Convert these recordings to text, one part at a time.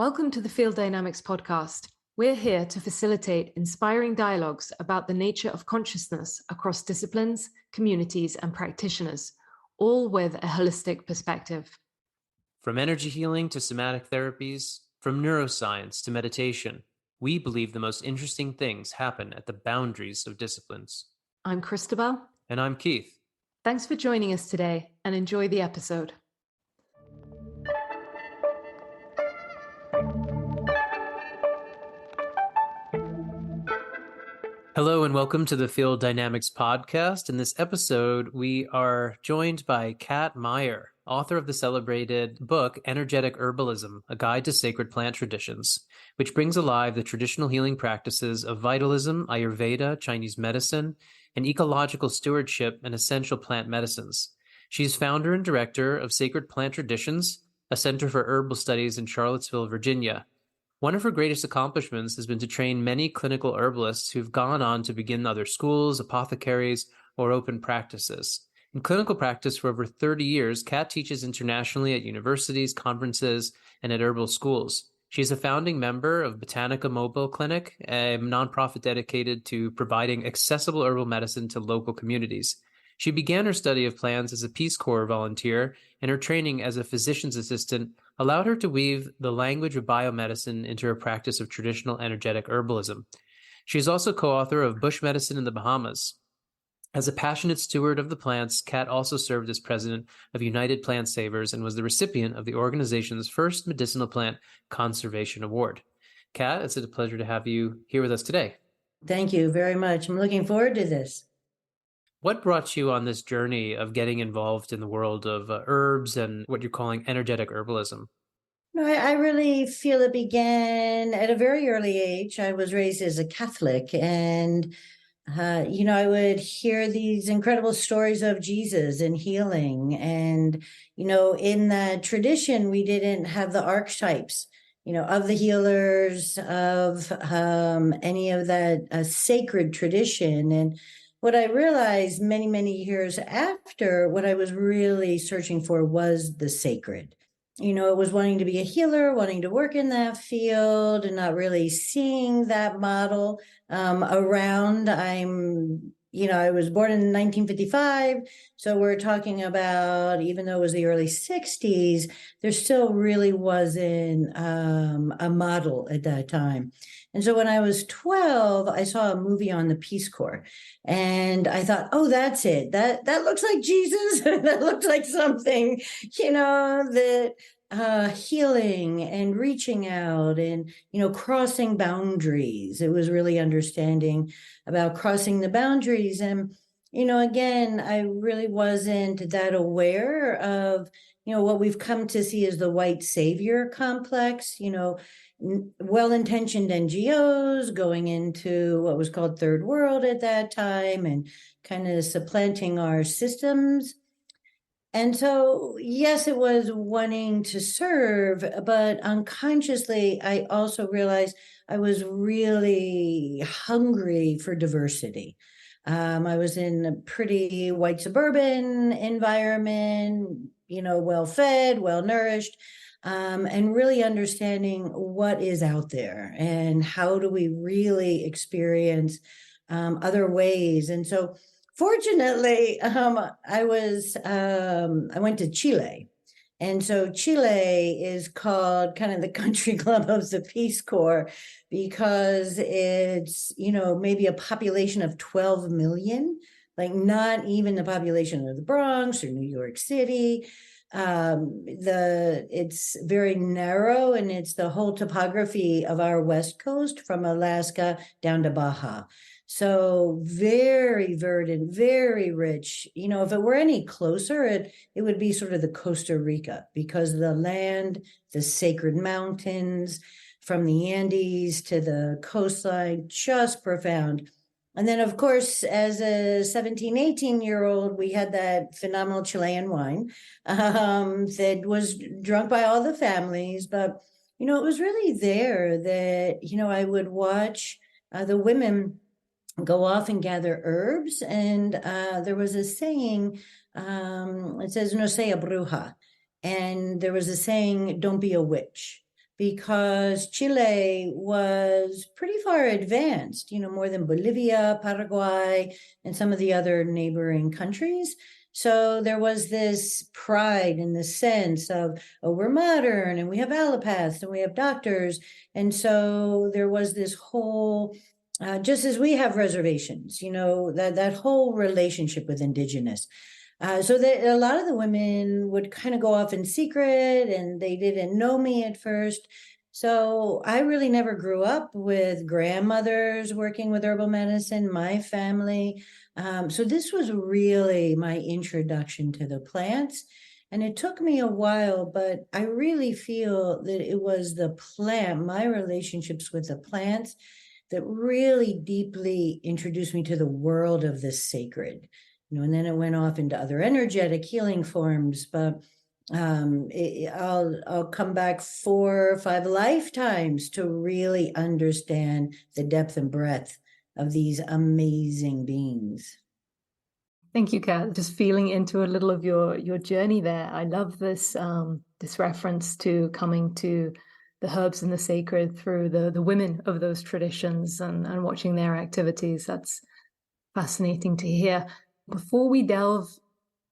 Welcome to the Field Dynamics podcast. We're here to facilitate inspiring dialogues about the nature of consciousness across disciplines, communities, and practitioners, all with a holistic perspective. From energy healing to somatic therapies, from neuroscience to meditation, we believe the most interesting things happen at the boundaries of disciplines. I'm Christabel. And I'm Keith. Thanks for joining us today and enjoy the episode. Hello and welcome to the Field Dynamics podcast. In this episode, we are joined by Kat Maier, author of the celebrated book, Energetic Herbalism, A Guide to Sacred Plant Traditions, which brings alive the traditional healing practices of vitalism, Ayurveda, Chinese medicine, and ecological stewardship and essential plant medicines. She's founder and director of Sacred Plant Traditions, a center for herbal studies in Charlottesville, Virginia. One of her greatest accomplishments has been to train many clinical herbalists who've gone on to begin other schools, apothecaries, or open practices. In clinical practice for over 30 years, Kat teaches internationally at universities, conferences, and at herbal schools. She's a founding member of Botanica Mobile Clinic, a nonprofit dedicated to providing accessible herbal medicine to local communities. She began her study of plants as a Peace Corps volunteer, and her training as a physician's assistant allowed her to weave the language of biomedicine into her practice of traditional energetic herbalism. She is also co-author of Bush Medicine in the Bahamas. As a passionate steward of the plants, Kat also served as president of United Plant Savers and was the recipient of the organization's first Medicinal Plant Conservation Award. Kat, it's a pleasure to have you here with us today. Thank you very much. I'm looking forward to this. What brought you on this journey of getting involved in the world of herbs and what you're calling energetic herbalism? No, I really feel it began at a very early age. I was raised as a Catholic, and I would hear these incredible stories of Jesus and healing. And, in that tradition, we didn't have the archetypes, of the healers, of any of that sacred tradition. And what I realized many, many years after, what I was really searching for was the sacred. It was wanting to be a healer, wanting to work in that field, and not really seeing that model around. I was born in 1955, so we're talking about, even though it was the early 60s, there still really wasn't a model at that time. And so when I was 12, I saw a movie on the Peace Corps, and I thought, oh, that's it. That looks like Jesus. That looks like something, that healing and reaching out and, crossing boundaries. It was really understanding about crossing the boundaries. And, again, I really wasn't that aware of, what we've come to see as the white savior complex, well-intentioned NGOs going into what was called third world at that time and kind of supplanting our systems. And so, yes, it was wanting to serve, but unconsciously, I also realized I was really hungry for diversity. I was in a pretty white suburban environment, well-fed, well-nourished, and really understanding what is out there and how do we really experience other ways. And so, fortunately, I went to Chile. And so Chile is called kind of the country club of the Peace Corps because it's, maybe a population of 12 million, like not even the population of the Bronx or New York City. It's very narrow, and it's the whole topography of our West Coast from Alaska down to Baja. So very verdant, very rich. If it were any closer, it would be sort of the Costa Rica, because the land, the sacred mountains from the Andes to the coastline, just profound. And then, of course, as a 17, 18-year-old, we had that phenomenal Chilean wine that was drunk by all the families. But, it was really there that, I would watch the women go off and gather herbs. And there was a saying, it says, no sea bruja. And there was a saying, don't be a witch. because Chile was pretty far advanced, more than Bolivia, Paraguay, and some of the other neighboring countries. So there was this pride in the sense of, oh, we're modern and we have allopaths and we have doctors. And so there was this whole, just as we have reservations, that whole relationship with indigenous. So that a lot of the women would kind of go off in secret and they didn't know me at first. So I really never grew up with grandmothers working with herbal medicine, my family. So this was really my introduction to the plants. And it took me a while, but I really feel that it was the plant, my relationships with the plants, that really deeply introduced me to the world of the sacred. And then it went off into other energetic healing forms, but I'll come back 4 or 5 lifetimes to really understand the depth and breadth of these amazing beings. Thank you, Kat. Just feeling into a little of your journey there. I love this this reference to coming to the herbs and the sacred through the women of those traditions and watching their activities. That's fascinating to hear. Before we delve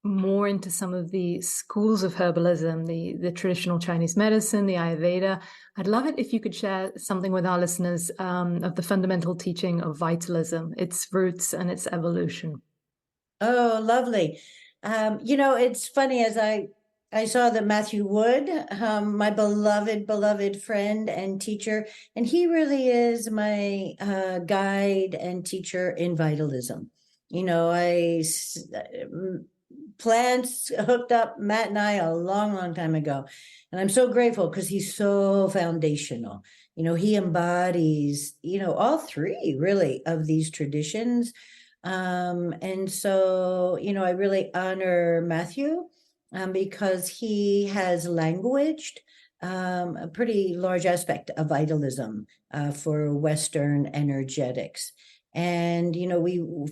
more into some of the schools of herbalism, the traditional Chinese medicine, the Ayurveda, I'd love it if you could share something with our listeners of the fundamental teaching of vitalism, its roots and its evolution. Oh, lovely. It's funny, as I saw that Matthew Wood, my beloved friend and teacher, and he really is my guide and teacher in vitalism. Plants hooked up Matt and I a long time ago. And I'm so grateful because he's so foundational. He embodies, all 3 really of these traditions. And so, I really honor Matthew because he has languaged a pretty large aspect of vitalism for Western energetics. And,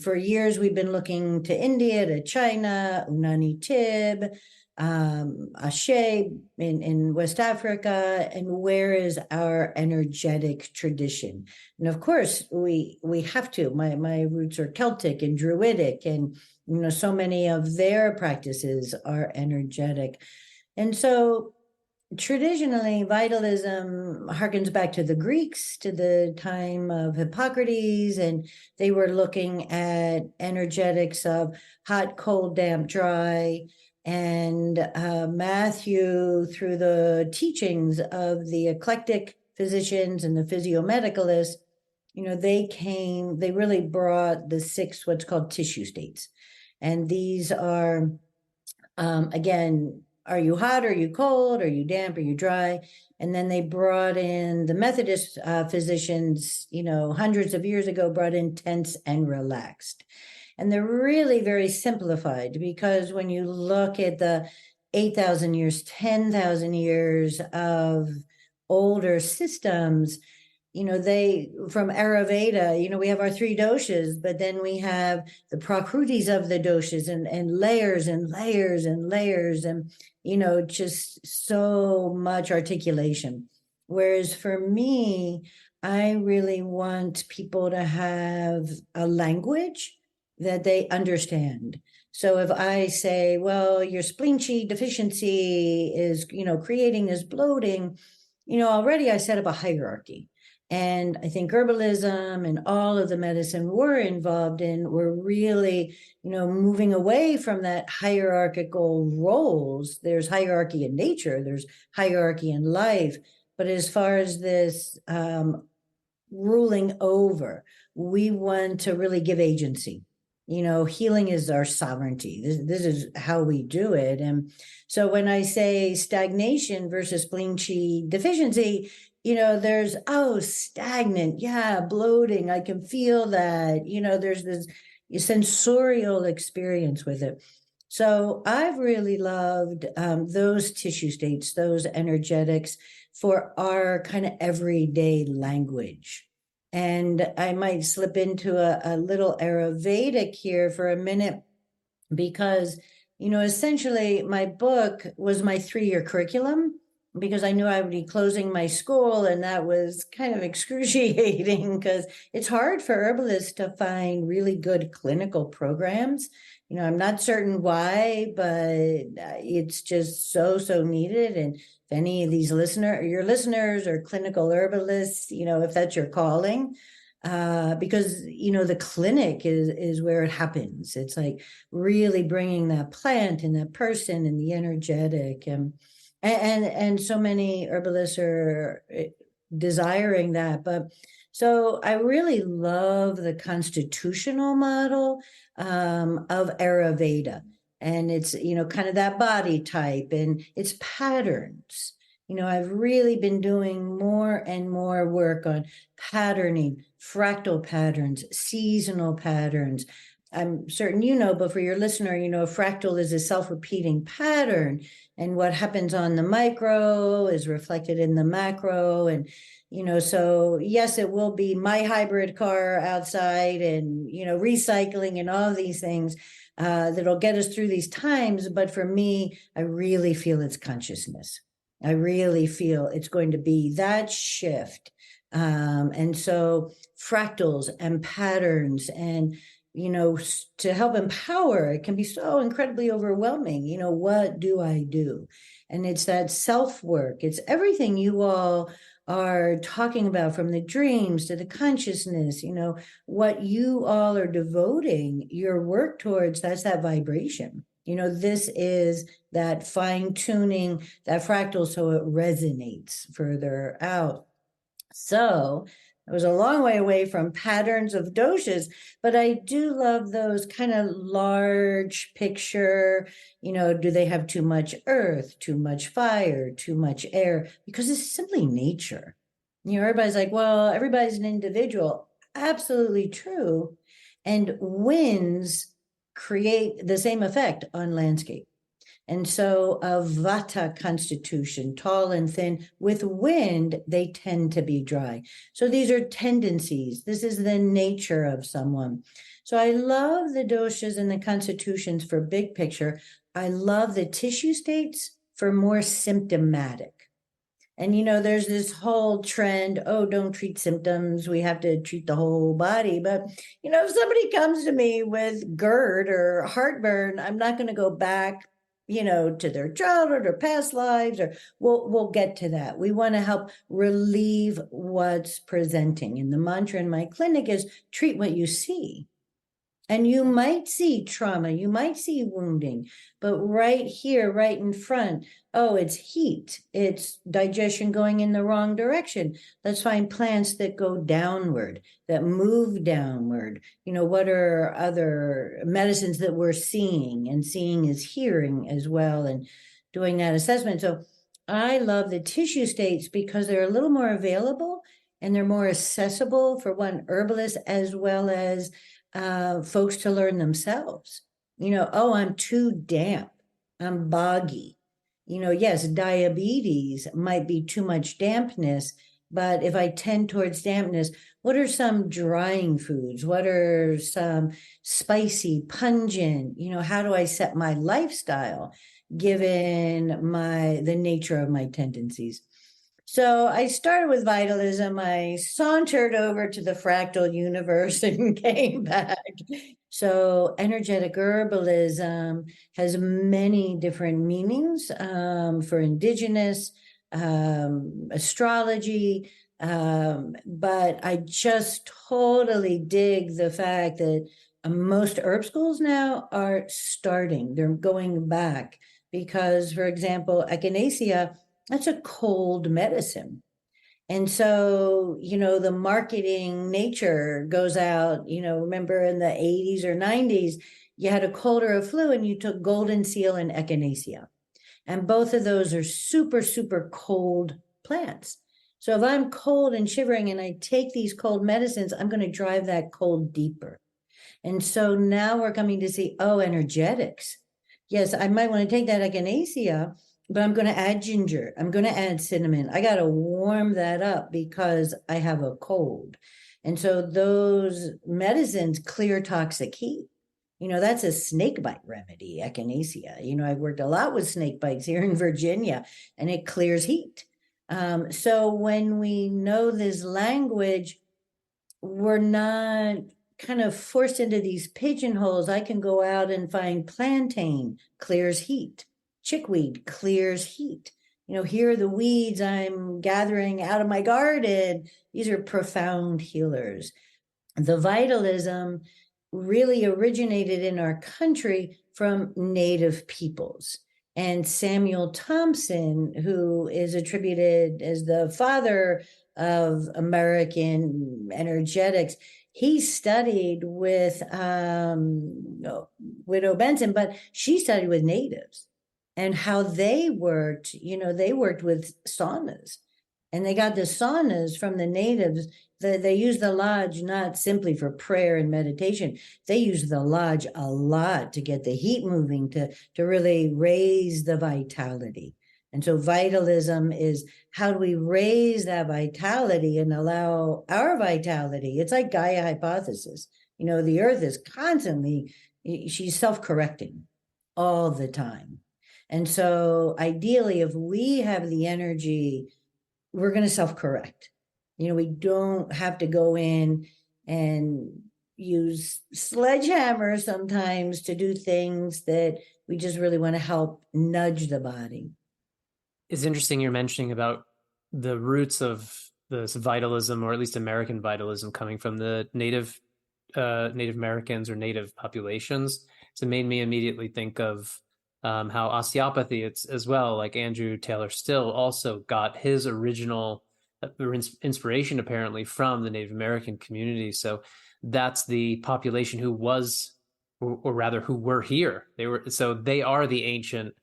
for years, we've been looking to India, to China, Unani Tib, Ashe in West Africa, and where is our energetic tradition? And of course, we have to. My roots are Celtic and Druidic, and, so many of their practices are energetic. And so traditionally, vitalism harkens back to the Greeks, to the time of Hippocrates, and they were looking at energetics of hot, cold, damp, dry. And Matthew, through the teachings of the eclectic physicians and the physiomedicalists, they really brought the 6 what's called tissue states. And these are, again, are you hot? Are you cold? Are you damp? Are you dry? And then they brought in the Methodist physicians, hundreds of years ago, brought in tense and relaxed. And they're really very simplified because when you look at the 8,000 years, 10,000 years of older systems, they, from Ayurveda, we have our 3 doshas, but then we have the prakrutis of the doshas and layers and layers and layers and, just so much articulation. Whereas for me, I really want people to have a language that they understand. So if I say, well, your spleen qi deficiency is, creating this bloating, already I set up a hierarchy. And I think herbalism and all of the medicine we're involved in, we're really, moving away from that hierarchical roles. There's hierarchy in nature, there's hierarchy in life. But as far as this ruling over, we want to really give agency. Healing is our sovereignty. This is how we do it. And so when I say stagnation versus spleen qi deficiency, there's, stagnant. Yeah, bloating. I can feel that, there's this sensorial experience with it. So I've really loved those tissue states, those energetics for our kind of everyday language. And I might slip into a little Ayurvedic here for a minute because, essentially my book was my 3-year curriculum. because I knew I would be closing my school, and that was kind of excruciating because it's hard for herbalists to find really good clinical programs. I'm not certain why, but it's just so needed. And if any of these your listeners are clinical herbalists, if that's your calling, because the clinic is where it happens. It's like really bringing that plant and that person and the energetic, and so many herbalists are desiring that. But so I really love the constitutional model of Ayurveda, and it's kind of that body type and its patterns. I've really been doing more and more work on patterning, fractal patterns, seasonal patterns. I'm certain but for your listener, a fractal is a self-repeating pattern, and what happens on the micro is reflected in the macro. And so yes, it will be my hybrid car outside and recycling and all of these things that'll get us through these times. But for me, I really feel it's consciousness. I really feel it's going to be that shift. And so fractals and patterns, and to help empower, it can be so incredibly overwhelming. What do I do? And it's that self-work. It's everything you all are talking about, from the dreams to the consciousness, what you all are devoting your work towards. That's that vibration. This is that fine-tuning that fractal so it resonates further out. So it was a long way away from patterns of doshas, but I do love those kind of large picture, do they have too much earth, too much fire, too much air? Because it's simply nature. Everybody's like, well, everybody's an individual. Absolutely true. And winds create the same effect on landscape. And so a vata constitution, tall and thin, with wind, they tend to be dry. So these are tendencies. This is the nature of someone. So I love the doshas and the constitutions for big picture. I love the tissue states for more symptomatic. And, there's this whole trend, don't treat symptoms. We have to treat the whole body. But, if somebody comes to me with GERD or heartburn, I'm not going to go back to their childhood or past lives, or we'll get to that. We want to help relieve what's presenting. And the mantra in my clinic is treat what you see. And you might see trauma, you might see wounding, but right here, right in front, it's heat, it's digestion going in the wrong direction. Let's find plants that go downward, that move downward. What are other medicines that we're seeing? And seeing is hearing as well, and doing that assessment. So I love the tissue states because they're a little more available and they're more accessible for one herbalist as well as folks to learn themselves. I'm too damp, I'm boggy. Yes, diabetes might be too much dampness, but if I tend towards dampness, what are some drying foods? What are some spicy, pungent? How do I set my lifestyle given the nature of my tendencies? So I started with vitalism. I sauntered over to the fractal universe and came back. So energetic herbalism has many different meanings for indigenous, astrology, but I just totally dig the fact that most herb schools now are starting. They're going back because, for example, echinacea, that's a cold medicine. And so, the marketing nature goes out, remember in the 80s or 90s, you had a cold or a flu and you took golden seal and echinacea. And both of those are super, super cold plants. So if I'm cold and shivering and I take these cold medicines, I'm going to drive that cold deeper. And so now we're coming to see, energetics. Yes, I might want to take that echinacea, but I'm going to add ginger. I'm going to add cinnamon. I got to warm that up because I have a cold. And so those medicines clear toxic heat. That's a snake bite remedy, echinacea. I've worked a lot with snake bites here in Virginia, and it clears heat. So when we know this language, we're not kind of forced into these pigeonholes. I can go out and find plantain, clears heat. Chickweed clears heat. Here are the weeds I'm gathering out of my garden. These are profound healers. The vitalism really originated in our country from native peoples. And Samuel Thompson, who is attributed as the father of American energetics, he studied with Widow Benson, but she studied with natives and how they worked. They worked with saunas, and they got the saunas from the natives. They use the lodge not simply for prayer and meditation. They use the lodge a lot to get the heat moving, to really raise the vitality. And so vitalism is, how do we raise that vitality and allow our vitality? It's like Gaia hypothesis. The earth is constantly, she's self-correcting all the time. And so ideally, if we have the energy, we're going to self-correct. We don't have to go in and use sledgehammers sometimes to do things that we just really want to help nudge the body. It's interesting you're mentioning about the roots of this vitalism, or at least American vitalism, coming from the Native Americans or native populations. So it made me immediately think of how osteopathy, it's as well, like Andrew Taylor Still also got his original inspiration apparently from the Native American community. So that's the population who was, or rather who were here. They are the ancient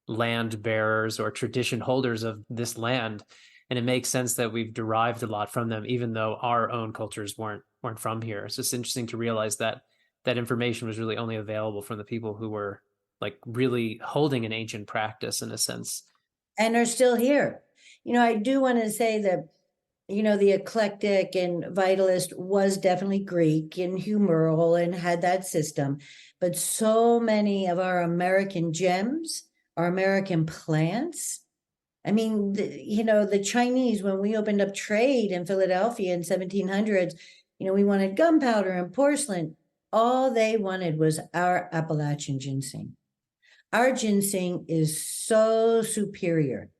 land bearers or tradition holders of this land. And it makes sense that we've derived a lot from them, even though our own cultures weren't from here. It's just interesting to realize that that information was really only available from the people who were like really holding an ancient practice in a sense. And are still here. I do want to say that, the eclectic and vitalist was definitely Greek and humoral and had that system. But so many of our American gems, our American plants, the Chinese, when we opened up trade in Philadelphia in 1700s, we wanted gunpowder and porcelain. All they wanted was our Appalachian ginseng. Our ginseng is so superior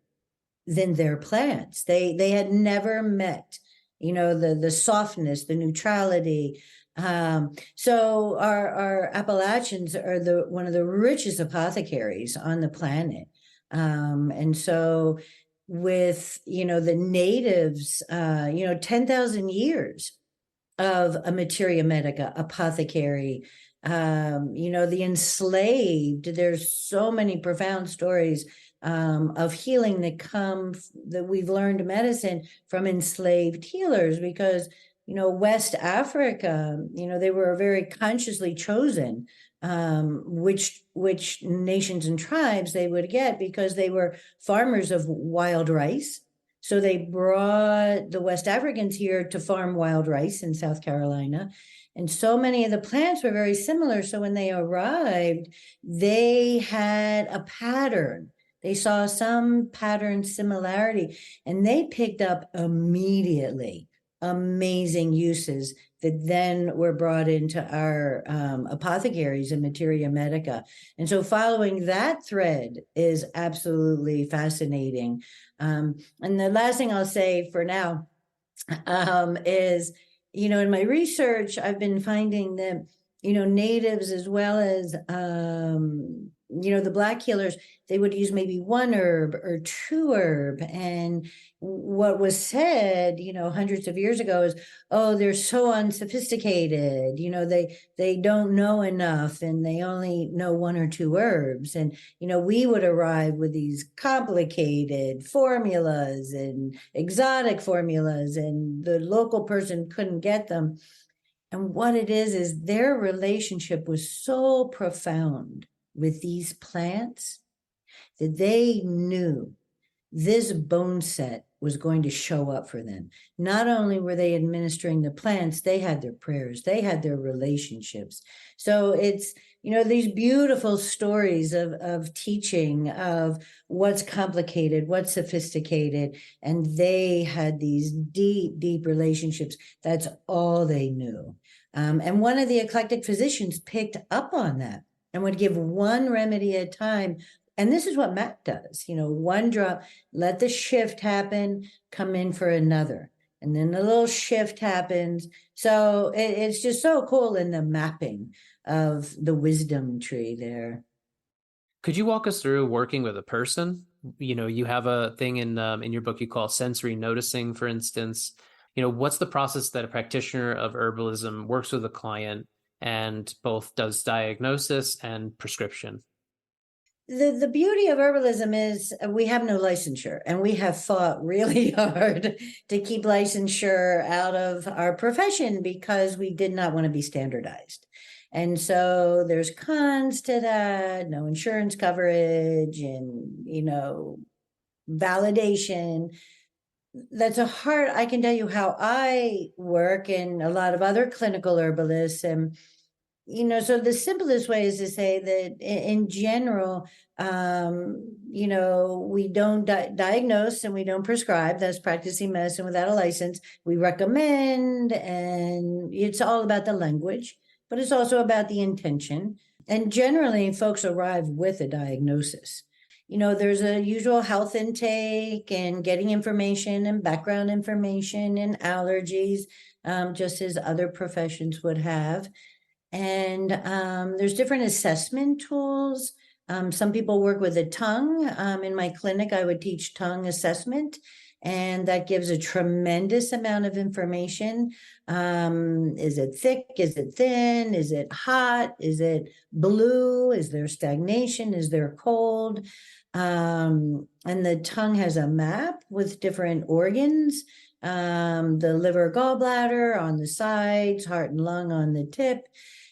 than their plants. They had never met, the softness, the neutrality. So our Appalachians are one of the richest apothecaries on the planet. And so with, the natives, 10,000 years of a materia medica, apothecary, the enslaved. There's so many profound stories of healing that we've learned medicine from enslaved healers, because West Africa, they were very consciously chosen which nations and tribes they would get, because they were farmers of wild rice. So they brought the West Africans here to farm wild rice in South Carolina. And so many of the plants were very similar. So when they arrived, they had a pattern. They saw some pattern similarity, and they picked up immediately amazing uses that then were brought into our apothecaries and materia medica. And so following that thread is absolutely fascinating. And the last thing I'll say for now is, in my research, I've been finding that, natives as well as, the Black healers, they would use maybe one herb or two herb. And what was said, hundreds of years ago is, oh, they're so unsophisticated, they don't know enough, and they only know one or two herbs. And, we would arrive with these complicated formulas and exotic formulas, and the local person couldn't get them. And what it is their relationship was so profound with these plants that they knew this bone set was going to show up for them. Not only were they administering the plants, they had their prayers, they had their relationships. So it's, these beautiful stories of teaching, of what's complicated, what's sophisticated. And they had these deep, deep relationships. That's all they knew. And one of the eclectic physicians picked up on that and would give one remedy at a time. And this is what Mac does, one drop, let the shift happen, come in for another. And then a little shift happens. So it's just so cool in the mapping of the wisdom tree there. Could you walk us through working with a person? You have a thing in your book you call sensory noticing, for instance. What's the process that a practitioner of herbalism works with a client and both does diagnosis and prescription? The beauty of herbalism is we have no licensure, and we have fought really hard to keep licensure out of our profession because we did not want to be standardized. And so there's cons to that, no insurance coverage and, validation. That's I can tell you how I work and a lot of other clinical herbalists. And so the simplest way is to say that in general, we don't diagnose and we don't prescribe. That's practicing medicine without a license. We recommend, and it's all about the language, but it's also about the intention. And generally, folks arrive with a diagnosis. There's a usual health intake and getting information and background information and allergies, just as other professions would have. And there's different assessment tools. Some people work with the tongue. In my clinic, I would teach tongue assessment, and that gives a tremendous amount of information. Is it thick? Is it thin? Is it hot? Is it blue? Is there stagnation? Is there cold? And the tongue has a map with different organs. The liver, gallbladder on the sides, heart and lung on the tip.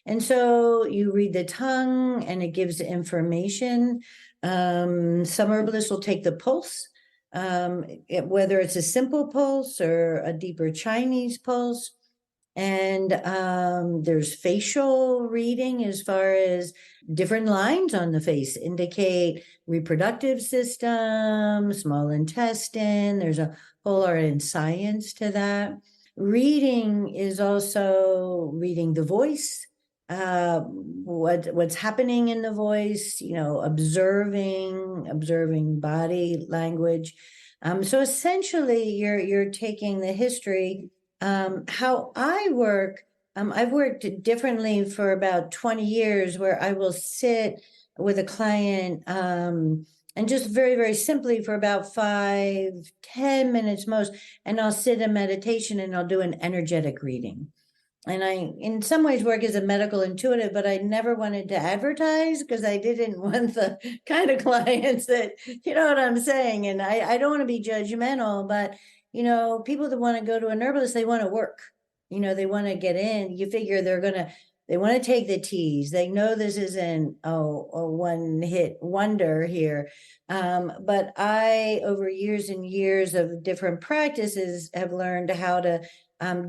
And so you read the tongue and it gives information. Some herbalists will take the pulse, whether it's a simple pulse or a deeper Chinese pulse. And there's facial reading as far as different lines on the face indicate reproductive system, small intestine. There's a whole art and science to that. Reading is also reading the voice. What's happening in the voice, observing body language. So essentially you're taking the history. How I work, I've worked differently for about 20 years where I will sit with a client, and just very, very simply for about 5-10 minutes most, and I'll sit in meditation and I'll do an energetic reading. And I, in some ways, work as a medical intuitive, but I never wanted to advertise because I didn't want the kind of clients that, you know what I'm saying? And I don't want to be judgmental, but, people that want to go to an herbalist, they want to work. They want to get in. You figure they want to take the teas. They know this isn't a one-hit wonder here. But I, over years and years of different practices, have learned how to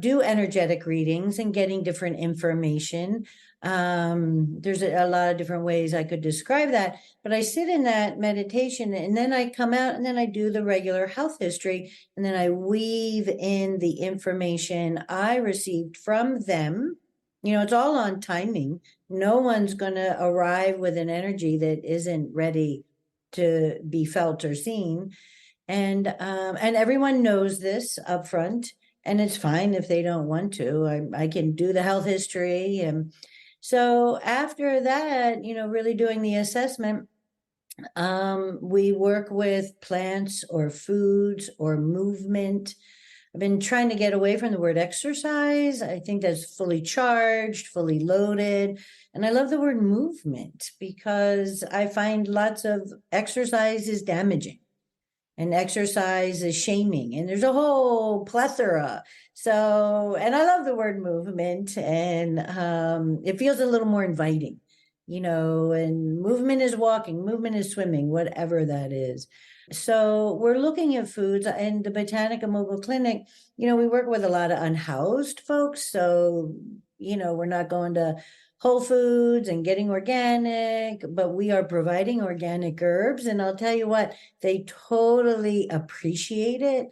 do energetic readings and getting different information. There's a lot of different ways I could describe that, but I sit in that meditation and then I come out and then I do the regular health history and then I weave in the information I received from them. It's all on timing. No one's going to arrive with an energy that isn't ready to be felt or seen. And everyone knows this up front. And it's fine if they don't want to. I can do the health history. And so after that, really doing the assessment, we work with plants or foods or movement. I've been trying to get away from the word exercise. I think that's fully charged, fully loaded. And I love the word movement because I find lots of exercise is damaging. And exercise is shaming, and there's a whole plethora. So, and I love the word movement, and it feels a little more inviting, and movement is walking, movement is swimming, whatever that is. So we're looking at foods in the Botanica Mobile Clinic. We work with a lot of unhoused folks. So we're not going to Whole Foods and getting organic, but we are providing organic herbs. And I'll tell you what, they totally appreciate it.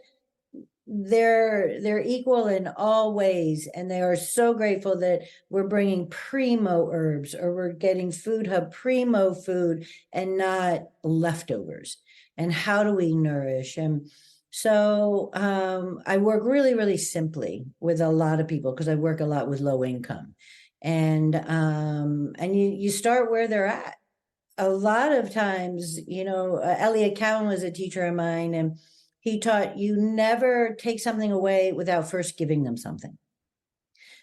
They're equal in all ways, and they are so grateful that we're bringing primo herbs, or we're getting Food Hub primo food and not leftovers. And how do we nourish? And so I work really, really simply with a lot of people, because I work a lot with low income, and you start where they're at. A lot of times, Elliot Cowan was a teacher of mine, and he taught you never take something away without first giving them something.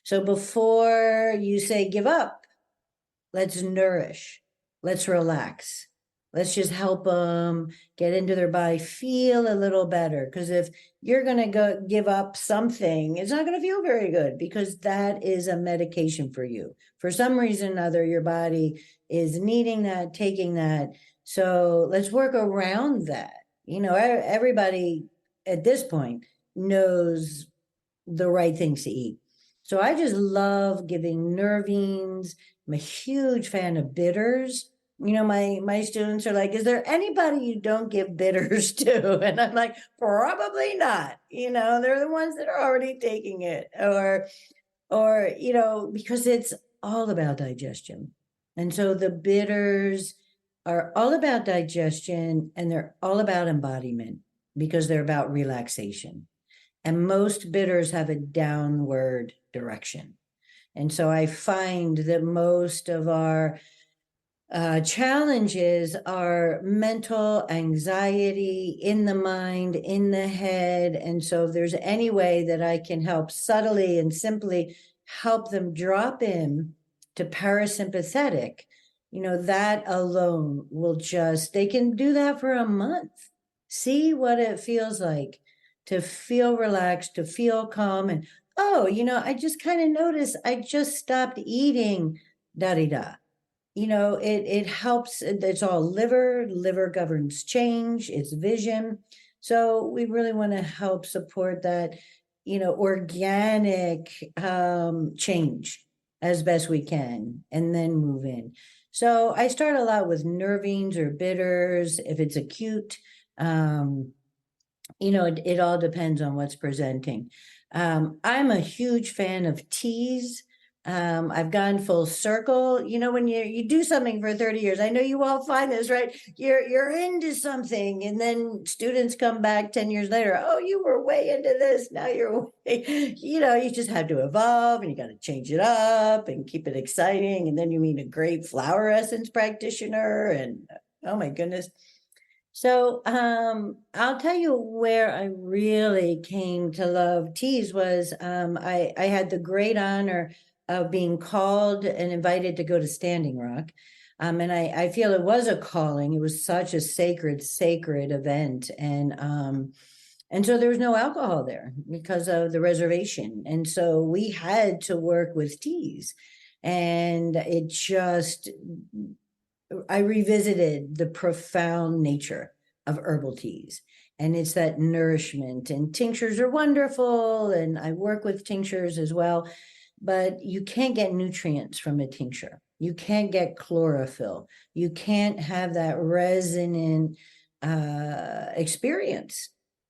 So before you say give up, let's nourish, let's relax, let's just help them get into their body, feel a little better. Because if you're going to go give up something, it's not going to feel very good, because that is a medication for you. For some reason or other, your body is needing that, taking that. So let's work around that. Everybody at this point knows the right things to eat. So I just love giving nervines. I'm a huge fan of bitters. My students are like, is there anybody you don't give bitters to? And I'm like, probably not. They're the ones that are already taking it, or because it's all about digestion. And so the bitters are all about digestion, and they're all about embodiment, because they're about relaxation. And most bitters have a downward direction. And so I find that most of our challenges are mental anxiety, in the mind, in the head. And so if there's any way that I can help subtly and simply help them drop in to parasympathetic, that alone will they can do that for a month. See what it feels like to feel relaxed, to feel calm. And, I just kind of noticed I just stopped eating da-da-da. It helps. It's all liver governs change, it's vision. So we really want to help support that, organic change as best we can, and then move in. So I start a lot with nervines or bitters. If it's acute, it all depends on what's presenting. I'm a huge fan of teas. I've gone full circle. When you do something for 30 years, I know you all find this, right? You're into something, and then students come back 10 years later. Oh, you were way into this. Now you're way, you just have to evolve, and you got to change it up and keep it exciting. And then you meet a great flower essence practitioner, and oh my goodness. So I'll tell you where I really came to love teas was I had the great honor of being called and invited to go to Standing Rock. And I feel it was a calling. It was such a sacred event. And so there was no alcohol there because of the reservation. And so we had to work with teas. And I revisited the profound nature of herbal teas. And it's that nourishment, and tinctures are wonderful. And I work with tinctures as well, but you can't get nutrients from a tincture. You can't get chlorophyll. You can't have that resonant experience.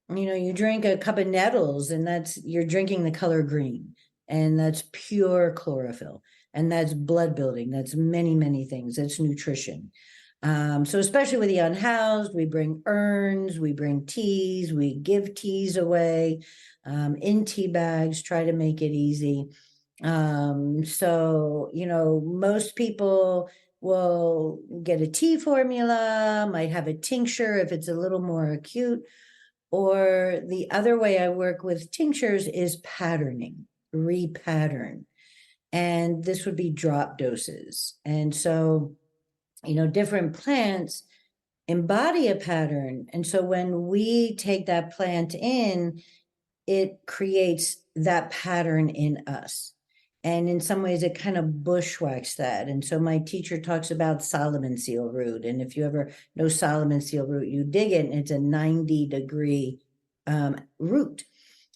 You drink a cup of nettles, and you're drinking the color green, and that's pure chlorophyll. And that's blood building. That's many, many things. That's nutrition. So especially with the unhoused, we bring urns, we bring teas, we give teas away in tea bags, try to make it easy. So, most people will get a tea formula, might have a tincture if it's a little more acute. Or the other way I work with tinctures is patterning, repattern. And this would be drop doses. And so, different plants embody a pattern. And so when we take that plant in, it creates that pattern in us. And in some ways, it kind of bushwhacks that. And so my teacher talks about Solomon seal root. And if you ever know Solomon seal root, you dig it, and it's a 90-degree root.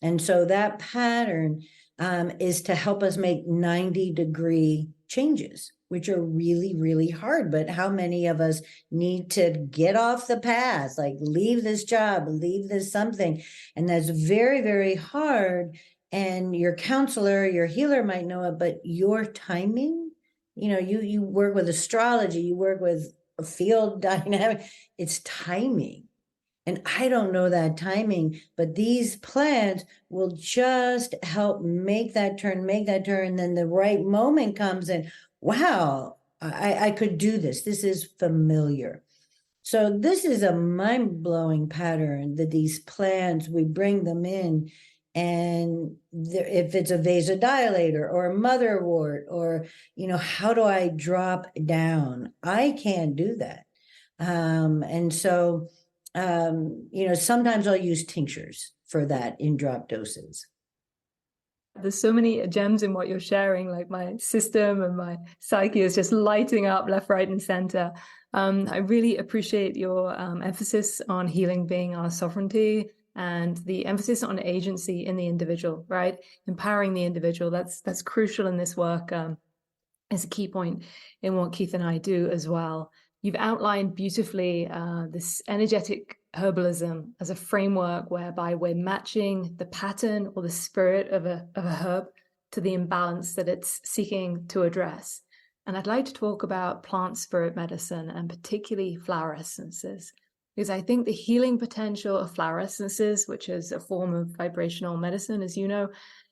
And so that pattern is to help us make 90-degree changes, which are really, really hard. But how many of us need to get off the path, like leave this job, leave this something? And that's very, very hard. And your counselor, your healer might know it, but your timing, you work with astrology, you work with a field dynamic, it's timing. And I don't know that timing, but these plants will just help make that turn. Then the right moment comes and wow, I could do this. This is familiar. So this is a mind-blowing pattern that these plants, we bring them in, and if it's a vasodilator or a motherwort, or, how do I drop down? I can't do that. And so, sometimes I'll use tinctures for that in drop doses. There's so many gems in what you're sharing, like my system and my psyche is just lighting up left, right, and center. I really appreciate your emphasis on healing being our sovereignty and the emphasis on agency in the individual, right? Empowering the individual. That's crucial in this work. Is a key point in what Keith and I do as well. You've outlined beautifully this energetic herbalism as a framework whereby we're matching the pattern or the spirit of a herb to the imbalance that it's seeking to address. And I'd like to talk about plant spirit medicine and particularly flower essences, because I think the healing potential of flower essences, which is a form of vibrational medicine, as you know,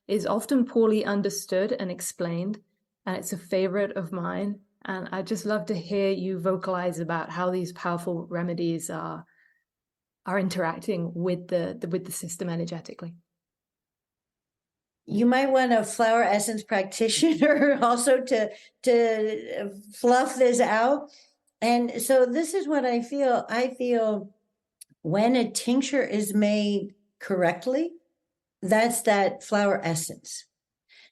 is often poorly understood and explained. And it's a favorite of mine. And I'd just love to hear you vocalize about how these powerful remedies are interacting with the system energetically. You might want a flower essence practitioner also to fluff this out. And so this is what I feel. I feel when a tincture is made correctly, that's that flower essence.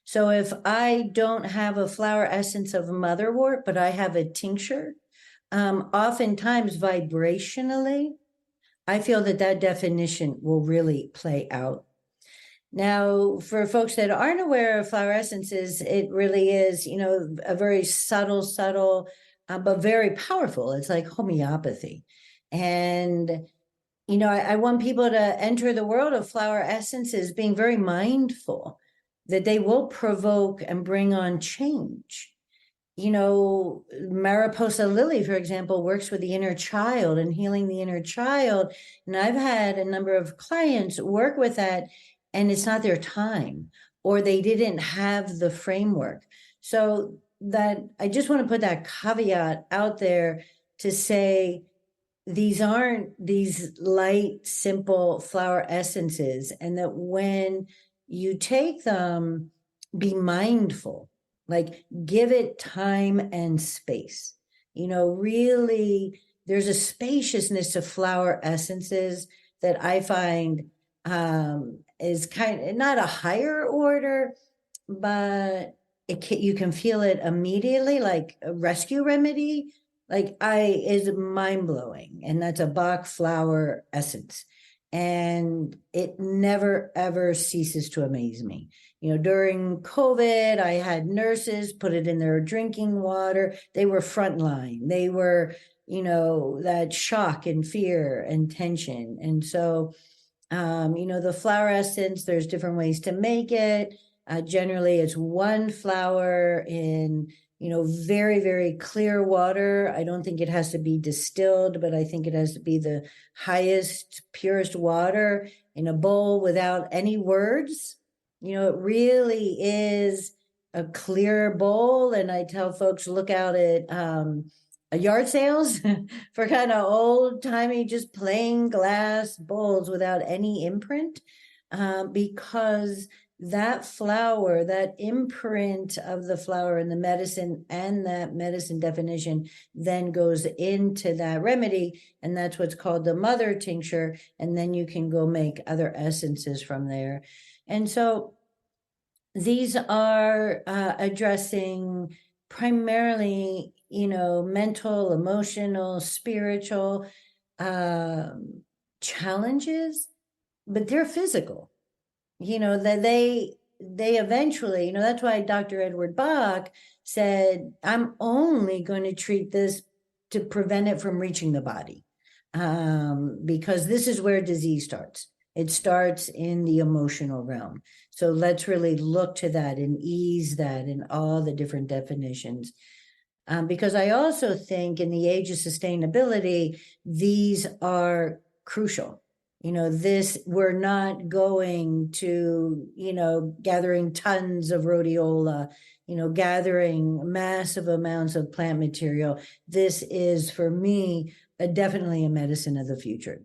So if I don't have a flower essence of motherwort, but I have a tincture, oftentimes vibrationally, I feel that definition will really play out. Now, for folks that aren't aware of flower essences, it really is, a very subtle, but very powerful. It's like homeopathy. And, I want people to enter the world of flower essences being very mindful that they will provoke and bring on change. Mariposa lily, for example, works with the inner child and healing the inner child. And I've had a number of clients work with that, and it's not their time, or they didn't have the framework. So that I just want to put that caveat out there to say, these aren't these light, simple flower essences, and that when you take them, be mindful, like give it time and space. Really, there's a spaciousness to flower essences that I find is kind of not a higher order, but you can feel it immediately, like a rescue remedy, is mind-blowing. And that's a Bach flower essence. And it never, ever ceases to amaze me. During COVID, I had nurses put it in their drinking water. They were frontline. They were, that shock and fear and tension. And so, the flower essence, there's different ways to make it. Generally, it's one flower in, very, very clear water. I don't think it has to be distilled, but I think it has to be the highest, purest water in a bowl without any words. It really is a clear bowl. And I tell folks, look out at yard sales for kind of old-timey, just plain glass bowls without any imprint, because that flower, that imprint of the flower and the medicine, and that medicine definition then goes into that remedy, and that's what's called the mother tincture, and then you can go make other essences from there. And so these are addressing primarily, mental, emotional, spiritual challenges, but they're physical. That they eventually, that's why Dr. Edward Bach said, I'm only going to treat this to prevent it from reaching the body, because this is where disease starts. It starts in the emotional realm. So let's really look to that and ease that in all the different definitions. Because I also think in the age of sustainability, these are crucial. We're not going to, gathering tons of rhodiola, gathering massive amounts of plant material. This is, for me, definitely a medicine of the future.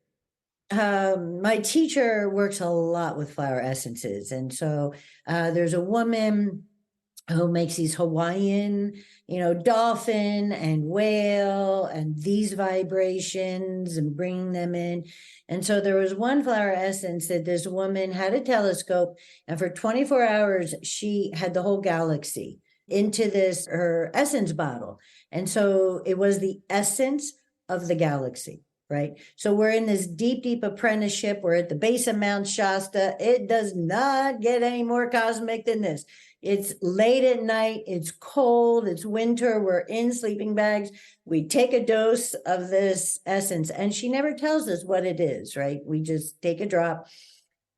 My teacher works a lot with flower essences. And so there's a woman who makes these Hawaiian, dolphin and whale and these vibrations and bringing them in. And so there was one flower essence that this woman had a telescope, and for 24 hours, she had the whole galaxy into her essence bottle. And so it was the essence of the galaxy. Right. So we're in this deep, deep apprenticeship. We're at the base of Mount Shasta. It does not get any more cosmic than this. It's late at night. It's cold. It's winter. We're in sleeping bags. We take a dose of this essence, and she never tells us what it is. Right. We just take a drop.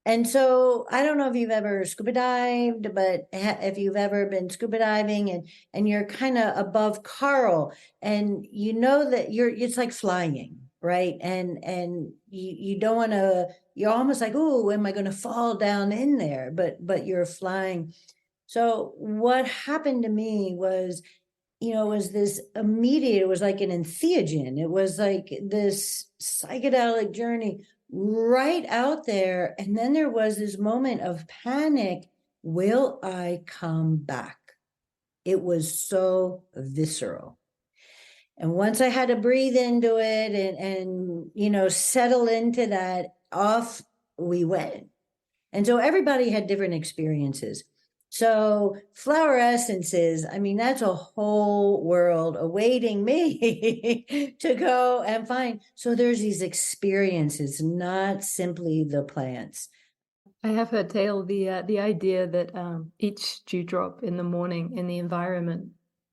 And so I don't know if you've ever scuba dived, but if you've ever been scuba diving and you're kind of above coral, and that it's like flying. Right. And you don't want to, you're almost like, oh, am I going to fall down in there? But you're flying. So what happened to me was, was this immediate, it was like an entheogen. It was like this psychedelic journey right out there. And then there was this moment of panic. Will I come back? It was so visceral. And once I had to breathe into it and settle into that, off we went. And so everybody had different experiences. So flower essences, that's a whole world awaiting me to go and find. So there's these experiences, not simply the plants. I have heard, Dale, the idea that each dewdrop in the morning in the environment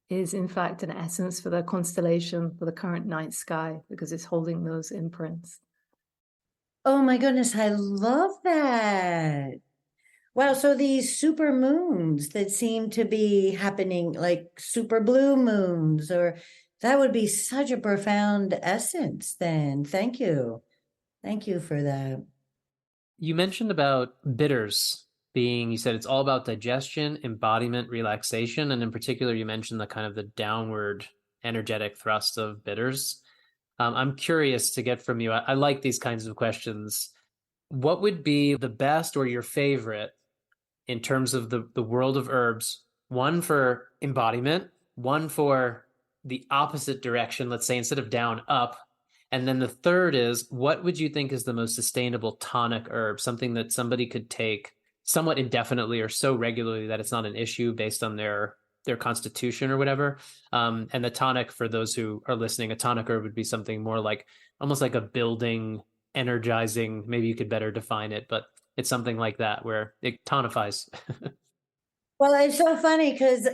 is in fact an essence for the constellation for the current night sky, because it's holding those imprints. Oh my goodness, I love that. Wow, so these super moons that seem to be happening, like super blue moons, or that would be such a profound essence then. Thank you. Thank you for that. You mentioned about bitters being, you said it's all about digestion, embodiment, relaxation, and in particular, you mentioned the kind of the downward energetic thrust of bitters. I'm curious to get from you. I like these kinds of questions. What would be the best or your favorite in terms of the world of herbs? One for embodiment, one for the opposite direction, let's say instead of down, up. And then the third is, what would you think is the most sustainable tonic herb, something that somebody could take somewhat indefinitely or so regularly that it's not an issue based on their constitution or whatever? And the tonic, for those who are listening, a tonic herb would be something more like almost like a building, energizing, maybe you could better define it, but it's something like that where it tonifies. Well, it's so funny because,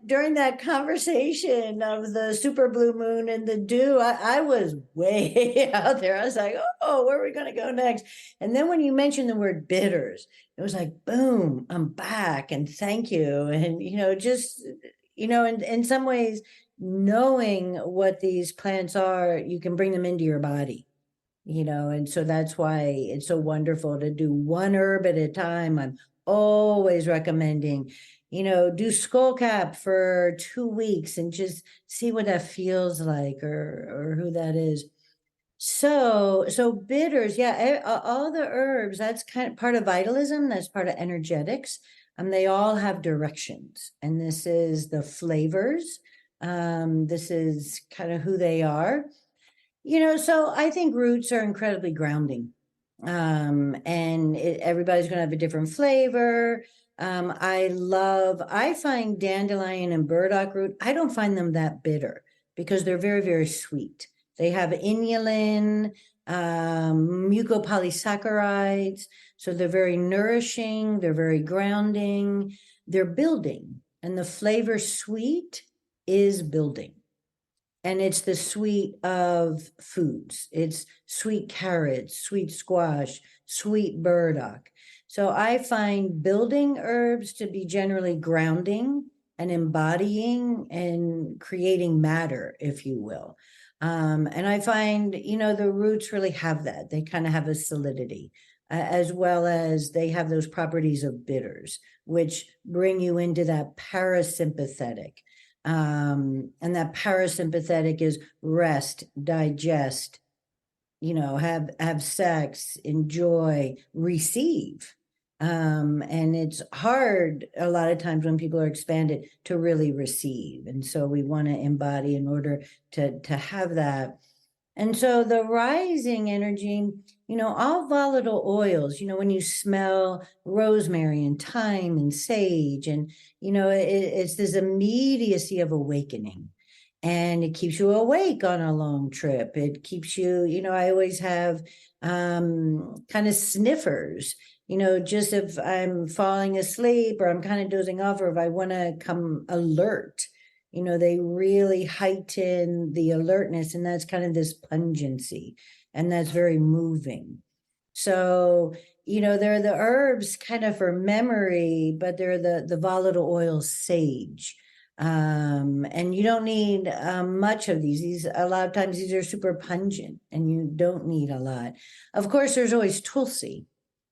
during that conversation of the super blue moon and the dew, I was way out there. I was like, oh, where are we going to go next? And then when you mentioned the word bitters, it was like, boom, I'm back and thank you. And, in some ways, knowing what these plants are, you can bring them into your body. And so that's why it's so wonderful to do one herb at a time. I'm always recommending, do skullcap for 2 weeks and just see what that feels like or who that is. So bitters, yeah, all the herbs, that's kind of part of vitalism. That's part of energetics. They all have directions, and this is the flavors. This is kind of who they are. So I think roots are incredibly grounding. And everybody's going to have a different flavor. I find dandelion and burdock root, I don't find them that bitter because they're very, very sweet. They have inulin. mucopolysaccharides. So they're very nourishing, they're very grounding, they're building. And the flavor sweet is building. And it's the sweet of foods. It's sweet carrots, sweet squash, sweet burdock. So I find building herbs to be generally grounding and embodying and creating matter, if you will. And I find, the roots really have that. They kind of have a solidity, as well as they have those properties of bitters, which bring you into that parasympathetic. And that parasympathetic is rest, digest, have sex, enjoy, receive. And it's hard a lot of times when people are expanded to really receive. And so we want to embody in order to have that. And so the rising energy, all volatile oils, when you smell rosemary and thyme and sage, and, it's this immediacy of awakening. And it keeps you awake on a long trip. It keeps you, I always have kind of sniffers, just if I'm falling asleep or I'm kind of dozing off, or if I want to come alert. They really heighten the alertness, and that's kind of this pungency, and that's very moving. So, they're the herbs kind of for memory, but they're the volatile oil sage. And you don't need much of these. A lot of times these are super pungent, and you don't need a lot. Of course, there's always Tulsi,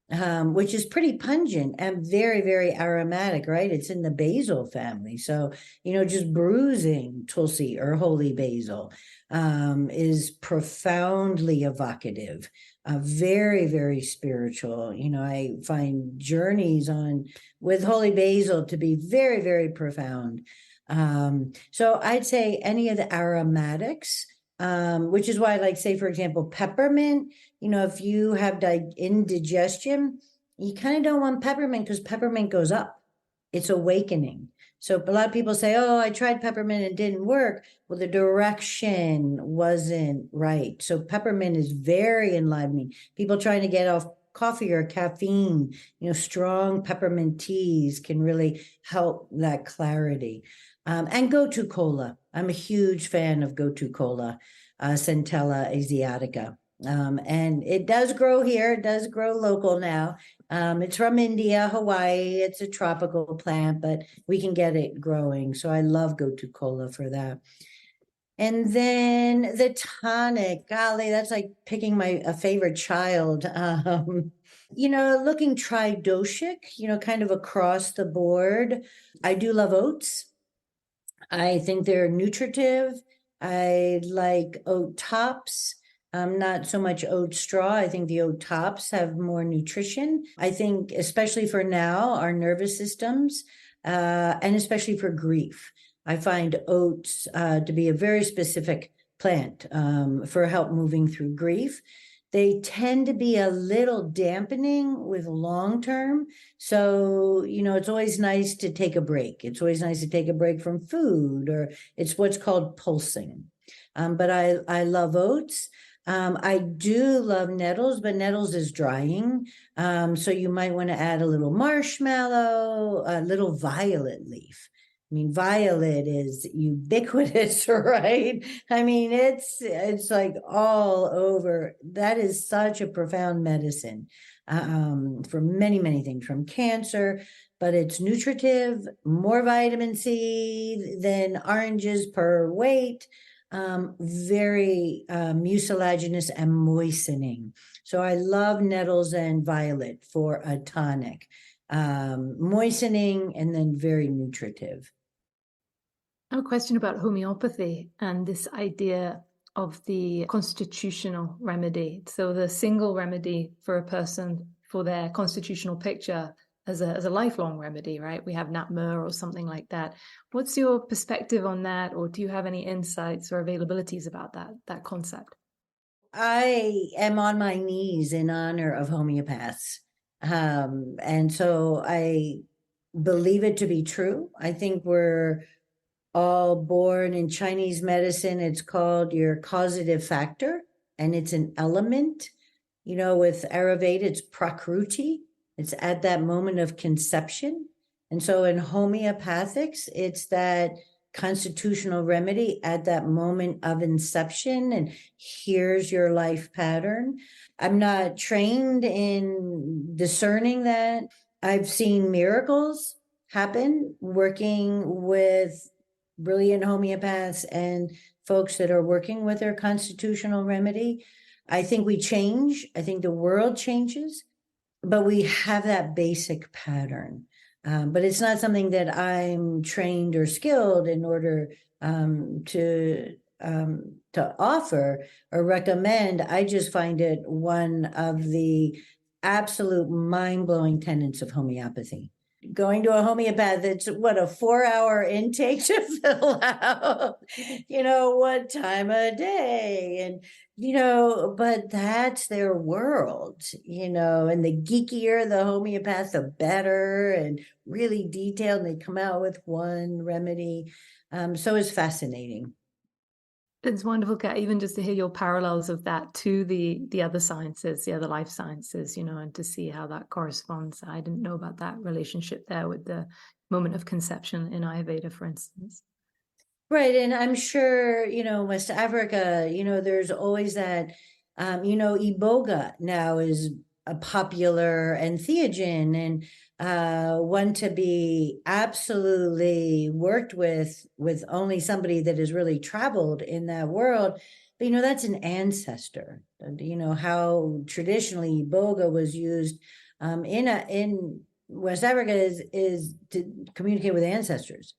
which is pretty pungent and very, very aromatic, right? It's in the basil family. So, just bruising Tulsi or holy basil is profoundly evocative, very, very spiritual. I find journeys with holy basil to be very, very profound. So I'd say any of the aromatics, which is why, like, say, for example, peppermint, if you have indigestion, you kind of don't want peppermint because peppermint goes up. It's awakening. So a lot of people say, oh, I tried peppermint and it didn't work. Well, the direction wasn't right. So peppermint is very enlivening. People trying to get off coffee or caffeine, strong peppermint teas can really help that clarity. And gotu kola. I'm a huge fan of gotu kola, Centella asiatica. And it does grow here. It does grow local now. It's from India, Hawaii. It's a tropical plant, but we can get it growing. So I love gotu kola for that. And then the tonic, golly, that's like picking a favorite child. Looking tridoshic, kind of across the board. I do love oats. I think they're nutritive. I like oat tops. Not so much oat straw. I think the oat tops have more nutrition. I think, especially for now, our nervous systems, and especially for grief, I find oats to be a very specific plant for help moving through grief. They tend to be a little dampening with long term. So, it's always nice to take a break. It's always nice to take a break from food, or it's what's called pulsing. But I love oats. I do love nettles, but nettles is drying. So you might want to add a little marshmallow, a little violet leaf. I mean, violet is ubiquitous, right? I mean, it's like all over. That is such a profound medicine for many, many things, from cancer, but it's nutritive, more vitamin C than oranges per weight, very mucilaginous and moistening. So I love nettles and violet for a tonic, moistening and then very nutritive. I have a question about homeopathy and this idea of the constitutional remedy. So the single remedy for a person for their constitutional picture as a lifelong remedy, right? We have Nat Mur or something like that. What's your perspective on that? Or do you have any insights or availabilities about that concept? I am on my knees in honor of homeopaths. And so I believe it to be true. I think we're all born in Chinese medicine. It's called your causative factor. and it's an element. With Ayurveda, it's prakruti. It's at that moment of conception. And so in homeopathics, it's that constitutional remedy at that moment of inception. And here's your life pattern. I'm not trained in discerning that. I've seen miracles happen working with brilliant homeopaths and folks that are working with their constitutional remedy. I think we change. I think the world changes, but we have that basic pattern. But it's not something that I'm trained or skilled in order to offer or recommend. I just find it one of the absolute mind-blowing tenets of homeopathy. Going to a homeopath, it's what, a 4-hour intake to fill out, what time of day. And, but that's their world, and the geekier the homeopath, the better, and really detailed. And they come out with one remedy. So it's fascinating. It's wonderful, Kat, even just to hear your parallels of that to the other sciences, the other life sciences, and to see how that corresponds. I didn't know about that relationship there with the moment of conception in Ayurveda, for instance. Right. And I'm sure, West Africa, there's always that, Iboga now is a popular entheogen and one to be absolutely worked with only somebody that has really traveled in that world. But, that's an ancestor. How traditionally Iboga was used in West Africa is to communicate with ancestors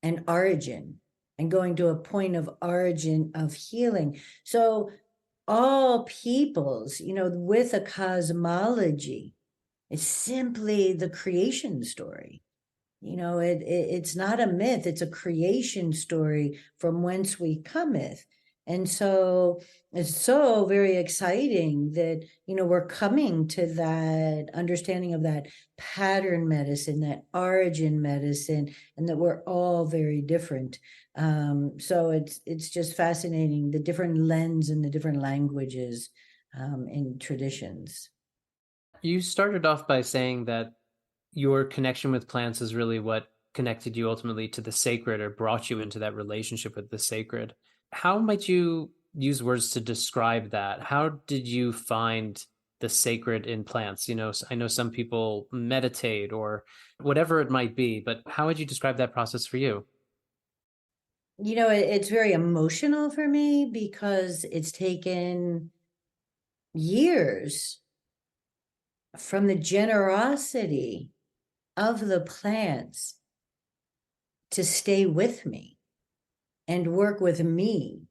and origin, and going to a point of origin of healing. So all peoples, with a cosmology, it's simply the creation story. It's not a myth, it's a creation story from whence we cometh. And so it's so very exciting that, we're coming to that understanding of that pattern medicine, that origin medicine, and that we're all very different. So it's just fascinating, the different lens and the different languages and traditions. You started off by saying that your connection with plants is really what connected you ultimately to the sacred, or brought you into that relationship with the sacred. How might you use words to describe that? How did you find the sacred in plants? I know some people meditate or whatever it might be, but how would you describe that process for you? It's very emotional for me because it's taken years from the generosity of the plants to stay with me and work with me.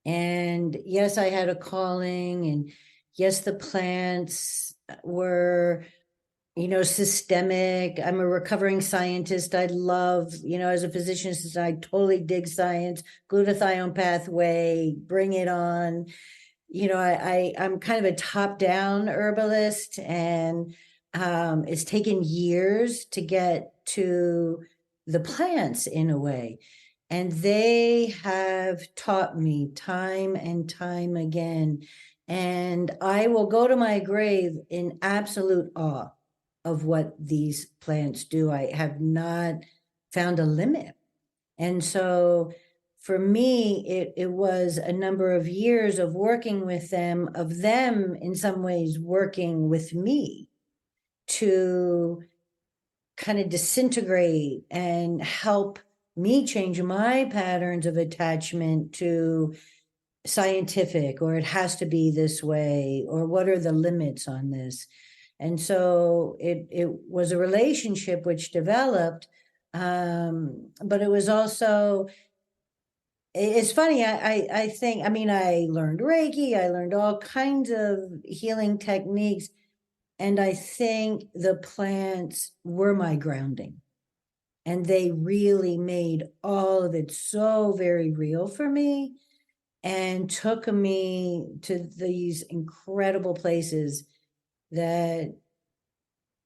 And yes, I had a calling, and yes, the plants were, systemic. I'm a recovering scientist. I love, as a physician assistant, I totally dig science, glutathione pathway, bring it on. I'm kind of a top-down herbalist, and it's taken years to get to the plants in a way. And they have taught me time and time again. And I will go to my grave in absolute awe of what these plants do. I have not found a limit. And so for me, it was a number of years of working with them, of them in some ways working with me to kind of disintegrate and help me change my patterns of attachment to scientific, or it has to be this way, or what are the limits on this. And so it was a relationship which developed, but it was also, it's funny, I think, I learned Reiki, I learned all kinds of healing techniques, and I think the plants were my grounding. And they really made all of it so very real for me and took me to these incredible places that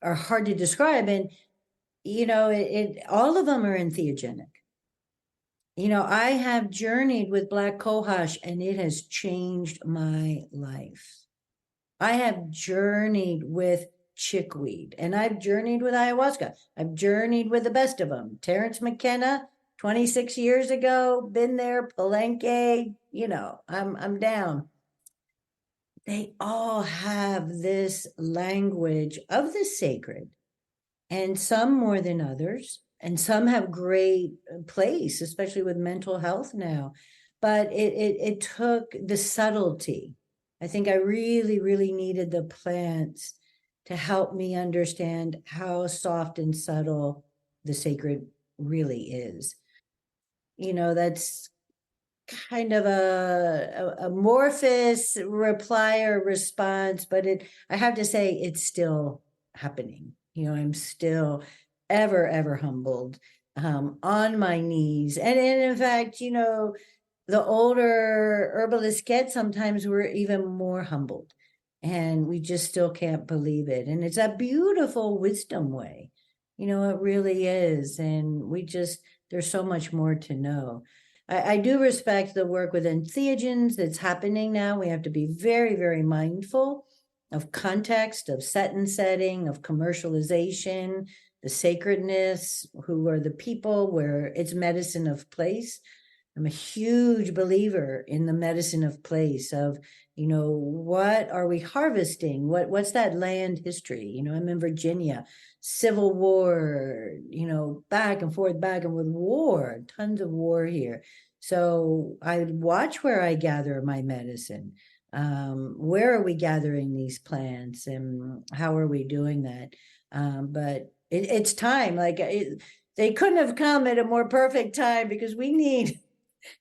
are hard to describe. And, all of them are entheogenic. I have journeyed with black cohosh and it has changed my life. I have journeyed with chickweed and I've journeyed with ayahuasca. I've journeyed with the best of them. Terrence McKenna, 26 years ago, been there, Palenque, I'm down. They all have this language of the sacred, and some more than others, and some have great place, especially with mental health now. But it took the subtlety. I think I really, really needed the plants to help me understand how soft and subtle the sacred really is. That's kind of a amorphous reply or response, but I have to say it's still happening. I'm still ever humbled, on my knees. And in fact, the older herbalists get, sometimes we're even more humbled and we just still can't believe it. And it's a beautiful wisdom way. It really is. And there's so much more to know. I do respect the work with entheogens that's happening now. We have to be very, very mindful of context, of set and setting, of commercialization, the sacredness, who are the people, where it's medicine of place. I'm a huge believer in the medicine of place of, what are we harvesting? What's that land history? I'm in Virginia, Civil War, back and forth, war, tons of war here. So I watch where I gather my medicine. Where are we gathering these plants and how are we doing that? But it's time. They couldn't have come at a more perfect time because we need,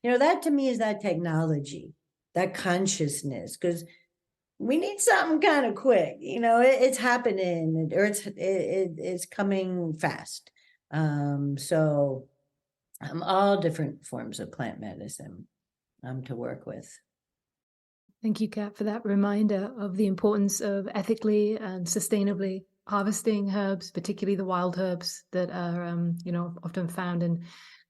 that to me is that technology, that consciousness, because we need something kind of quick. It's happening, or it's coming fast. So all different forms of plant medicine to work with. Thank you, Kat, for that reminder of the importance of ethically and sustainably harvesting herbs, particularly the wild herbs that are, often found in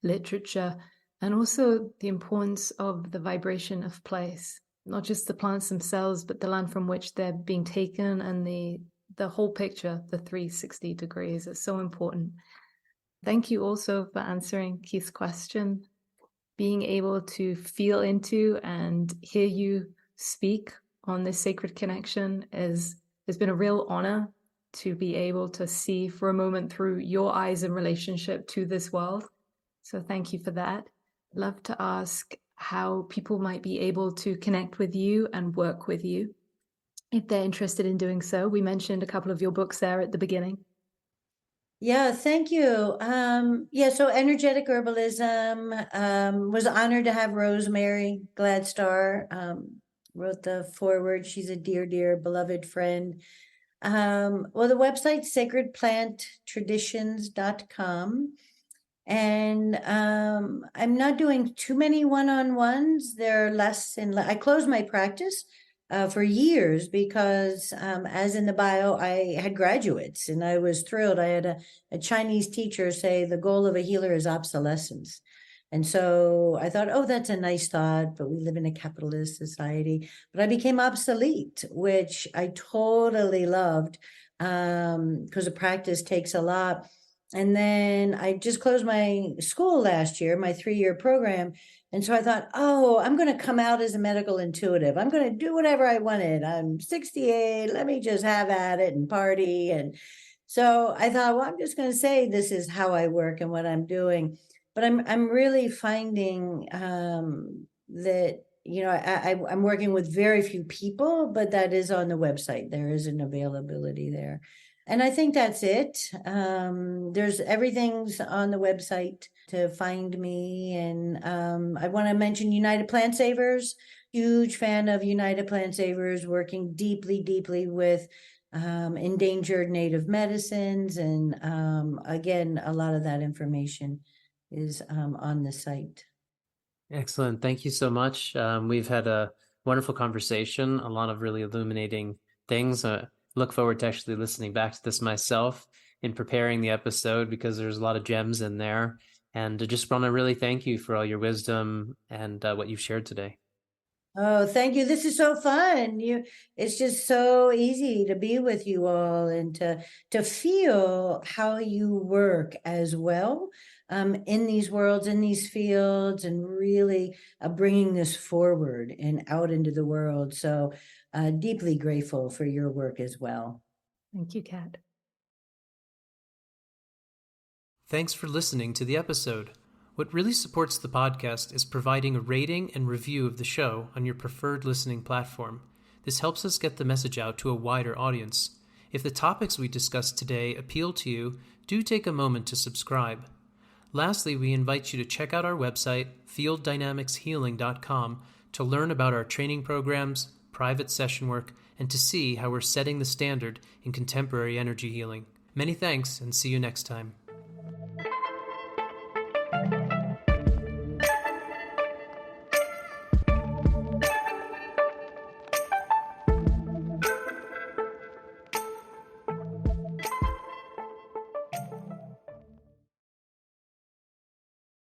literature, and also the importance of the vibration of place, not just the plants themselves, but the land from which they're being taken, and the whole picture, the 360 degrees. It's so important. Thank you also for answering Keith's question. Being able to feel into and hear you speak on this sacred connection has been a real honor to be able to see for a moment through your eyes in relationship to this world. So thank you for that. I'd love to ask how people might be able to connect with you and work with you if they're interested in doing so. We mentioned a couple of your books there at the beginning. Yeah, thank you. So Energetic Herbalism, was honored to have Rosemary Gladstar, wrote the foreword. She's a dear, dear beloved friend. The website sacredplanttraditions.com. And I'm not doing too many one-on-ones. They're less and I closed my practice for years because, as in the bio, I had graduates and I was thrilled. I had a Chinese teacher say the goal of a healer is obsolescence. And so I thought, oh, that's a nice thought, but we live in a capitalist society. But I became obsolete, which I totally loved, because the practice takes a lot. And then I just closed my school last year, my 3-year program. And so I thought, oh, I'm going to come out as a medical intuitive. I'm going to do whatever I wanted. I'm 68. Let me just have at it and party. And so I thought, well, I'm just going to say this is how I work and what I'm doing. But I'm really finding that, I'm working with very few people, but that is on the website. There is an availability there. And I think that's it. There's everything's on the website to find me. And I want to mention United Plant Savers. Huge fan of United Plant Savers, working deeply, deeply with endangered native medicines. And again, a lot of that information is on the site. Excellent. Thank you so much. We've had a wonderful conversation, a lot of really illuminating things. Look forward to actually listening back to this myself in preparing the episode because there's a lot of gems in there. And I just want to really thank you for all your wisdom and what you've shared today. Oh, thank you. This is so fun. It's just so easy to be with you all and to feel how you work as well in these worlds, in these fields, and really bringing this forward and out into the world. So deeply grateful for your work as well. Thank you, Kat. Thanks for listening to the episode. What really supports the podcast is providing a rating and review of the show on your preferred listening platform. This helps us get the message out to a wider audience. If the topics we discussed today appeal to you, do take a moment to subscribe. Lastly, we invite you to check out our website, fielddynamicshealing.com, to learn about our training programs, private session work, and to see how we're setting the standard in contemporary energy healing. Many thanks, and see you next time.